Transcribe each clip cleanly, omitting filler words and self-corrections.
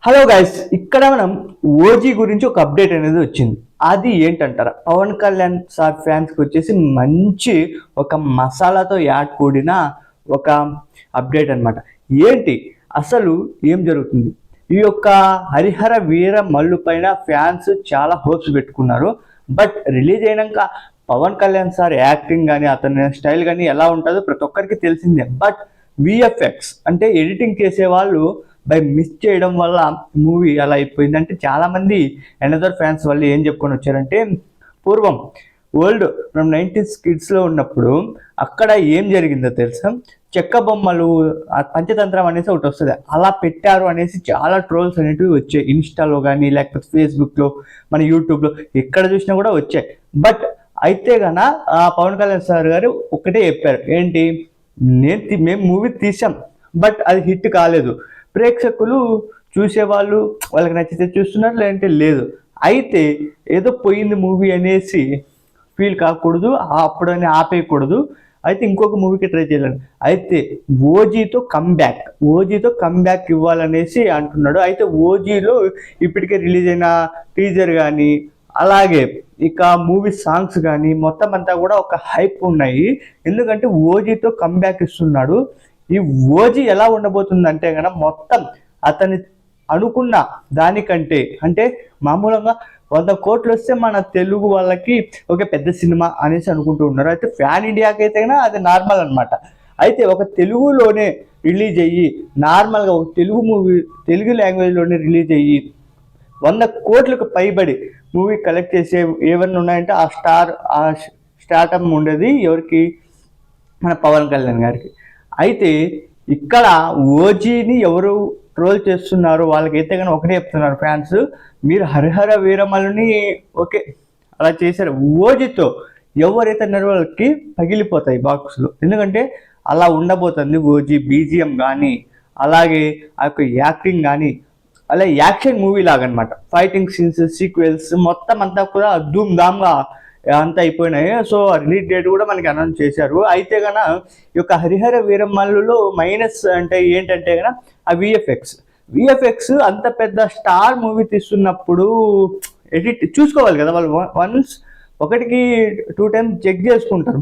Hello guys, ఇక్కడ మనం OG గురించి ఒక అప్డేట్ అనేది వచ్చింది. అది ఏంటంటారా, పవన్ కళ్యాణ్ సార్ ఫ్యాన్స్కి వచ్చేసి మంచి ఒక మసాలాతో యాడ్ కూడిన ఒక అప్డేట్ అనమాట. ఏంటి అసలు ఏం జరుగుతుంది? ఈ యొక్క హరిహర వీర మల్లు పైన ఫ్యాన్స్ చాలా హోప్స్ పెట్టుకున్నారు. బట్ రిలీజ్ అయినాక పవన్ కళ్యాణ్ సార్ యాక్టింగ్ కానీ అతని స్టైల్ కానీ ఎలా ఉంటుందో ప్రతి ఒక్కరికి తెలిసిందే. బట్ విఎఫ్ఎక్స్ అంటే ఎడిటింగ్ చేసే వాళ్ళు బై మిస్ చేయడం వల్ల మూవీ అలా అయిపోయింది. అంటే చాలామంది అనదర్ ఫ్యాన్స్ వాళ్ళు ఏం చెప్పుకొని వచ్చారంటే, పూర్వం ఓల్డ్ మనం 90s కిడ్స్లో ఉన్నప్పుడు అక్కడ ఏం జరిగిందో తెలుసా, చెక్క బొమ్మలు పంచతంత్రం అనేసి ఒకటి వస్తుంది, అలా పెట్టారు అనేసి చాలా ట్రోల్స్ అనేటివి వచ్చాయి. ఇన్స్టాలో కానీ లేకపోతే ఫేస్బుక్లో, మన యూట్యూబ్లో ఎక్కడ చూసినా కూడా వచ్చాయి. బట్ అయితే గన పవన్ కళ్యాణ్ సార్ గారు ఒకటే చెప్పారు, ఏంటి, మేము మూవీ తీసాం బట్ అది హిట్ కాలేదు, ప్రేక్షకులు చూసేవాళ్ళు వాళ్ళకి నచ్చితే చూస్తున్నారు, లేదంటే లేదు. అయితే ఏదో పోయింది మూవీ అనేసి ఫీల్ కాకూడదు, అప్పుడని ఆపేయకూడదు, అయితే ఇంకొక మూవీకి ట్రై చేయాలని. అయితే ఓజీతో కమ్బ్యాక్ ఇవ్వాలనేసి అంటున్నాడు. అయితే ఓజీలో ఇప్పటికే రిలీజ్ అయిన టీజర్ కానీ అలాగే ఇక మూవీ సాంగ్స్ కానీ మొత్తం అంతా కూడా ఒక హైప్ ఉన్నాయి. ఎందుకంటే ఓజీతో కమ్బ్యాక్ ఇస్తున్నాడు. ఈ ఓజీ ఎలా ఉండబోతుంది అంటే కనుక మొత్తం అతని అనుకున్న దానికంటే, అంటే మామూలుగా 100 కోట్లు వస్తే మన తెలుగు వాళ్ళకి ఒక పెద్ద సినిమా అనేసి అనుకుంటూ ఉన్నారు. అయితే ఫ్యాన్ ఇండియాకి అయితే కన్నా అది నార్మల్ అనమాట. అయితే ఒక తెలుగులోనే రిలీజ్ అయ్యి నార్మల్గా ఒక తెలుగు మూవీ తెలుగు లాంగ్వేజ్లోనే రిలీజ్ అయ్యి 100 కోట్లకు పైబడి మూవీ కలెక్ట్ చేసే ఏమన్నా ఉన్నాయంటే ఆ స్టార్టమ్ ఉండేది ఎవరికి, మన పవన్ కళ్యాణ్ గారికి. అయితే ఇక్కడ ఓజీని ఎవరు ట్రోల్ చేస్తున్నారు వాళ్ళకైతే కానీ ఒకటే చెప్తున్నారు ఫ్యాన్స్, మీరు హరిహర వీరమల్లుని ఓకే అలా చేశారు, ఓజీతో ఎవరైతే అన్నారో వాళ్ళకి పగిలిపోతాయి బాక్సులు. ఎందుకంటే అలా ఉండబోతుంది ఓజీ. బీజిఎం కానీ అలాగే ఆ యొక్క యాక్టింగ్ కానీ అలా యాక్షన్ మూవీ లాగా అనమాట. ఫైటింగ్ సీన్స్, సీక్వెల్స్ మొత్తం అంతా కూడా ధూమ్ ధామ్గా అంతా అయిపోయినాయి. సో రిలీజ్ డేట్ కూడా మనకి అనౌన్స్ చేశారు. అయితే కన ఈ యొక్క హరిహర వీరమల్లులో మైనస్ అంటే ఏంటంటే కన ఆ విఎఫ్ఎక్స్ అంత పెద్ద స్టార్ మూవీ తీస్తున్నప్పుడు ఎడిట్ చూసుకోవాలి కదా వాళ్ళు. వన్స్ 1కి 2 టైమ్స్ చెక్ చేసుకుంటారు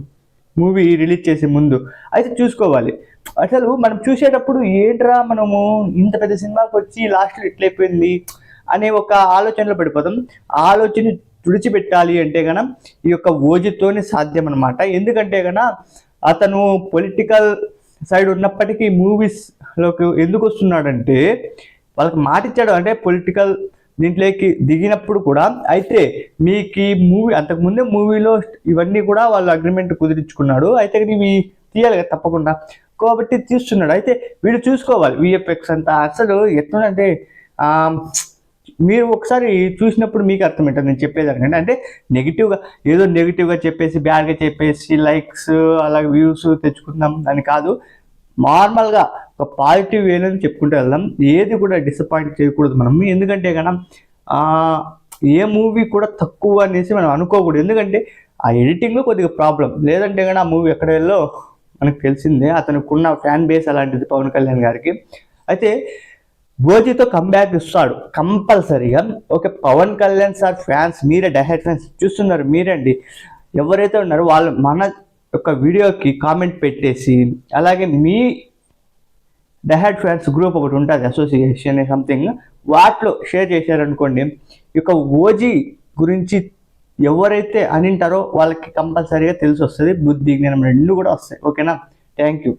మూవీ రిలీజ్ చేసే ముందు. అయితే చూసుకోవాలి. అసలు మనం చూసేటప్పుడు ఏంట్రా మనము ఇంత పెద్ద సినిమాకి వచ్చి లాస్ట్లో ఎట్లయిపోయింది అనే ఒక ఆలోచనలో పడిపోతాం. ఆ ఆలోచన తుడిచిపెట్టాలి అంటే కనుక ఈ యొక్క ఓజీతోనే సాధ్యం అనమాట. ఎందుకంటే కనుక అతను పొలిటికల్ సైడ్ ఉన్నప్పటికీ మూవీస్లోకి ఎందుకు వస్తున్నాడంటే, వాళ్ళకి మాట ఇచ్చాడు, అంటే పొలిటికల్ దీంట్లోకి దిగినప్పుడు కూడా. అయితే మీకు ఈ మూవీ అంతకుముందే మూవీలో ఇవన్నీ కూడా వాళ్ళు అగ్రిమెంట్ కుదిరించుకున్నాడు. అయితే ఇవి తీయాలి కదా తప్పకుండా, కాబట్టి తీస్తున్నాడు. అయితే వీడు చూసుకోవాలి విఎఫ్ఎక్స్ అంతా అసలు ఎట్లుందంటే, మీరు ఒకసారి చూసినప్పుడు మీకు అర్థమవుతుంది నేను చెప్పేదానికంటే. అంటే నెగిటివ్గా చెప్పేసి బ్యాడ్గా చెప్పేసి లైక్స్ అలాగే వ్యూస్ తెచ్చుకుందాం అని కాదు, నార్మల్గా ఒక పాజిటివ్ వేలని చెప్పుకుంటూ వెళ్దాం. ఏది కూడా డిసప్పాయింట్ చేయకూడదు మనం. ఎందుకంటే కనుక ఏ మూవీ కూడా తక్కువ అనేసి మనం అనుకోకూడదు. ఎందుకంటే ఆ ఎడిటింగ్లో కొద్దిగా ప్రాబ్లం, లేదంటే కనుక ఆ మూవీ ఎక్కడ వెళ్ళో మనకు తెలిసిందే. అతనుకున్న ఫ్యాన్ బేస్ అలాంటిది పవన్ కళ్యాణ్ గారికి. అయితే ఓజీతో కంబ్యాక్ ఇస్తాడు కంపల్సరీగా. Okay, Pawan Kalyan sir fans మీరే, డైహర్డ్ ఫ్యాన్స్ చూస్తున్నారు మీరండి, ఎవరైతే ఉన్నారో వాళ్ళు మన యొక్క వీడియోకి కామెంట్ పెట్టేసి, అలాగే మీ డైహర్డ్ ఫ్యాన్స్ గ్రూప్ ఒకటి ఉంటుంది, అసోసియేషన్ సంథింగ్, వాటిలో షేర్ చేశారనుకోండి, ఈ యొక్క ఓజీ గురించి ఎవరైతే అనింటారో వాళ్ళకి కంపల్సరీగా తెలిసి వస్తుంది, బుద్ధి జ్ఞానం 2 కూడా వస్తాయి. ఓకేనా, థ్యాంక్ యూ.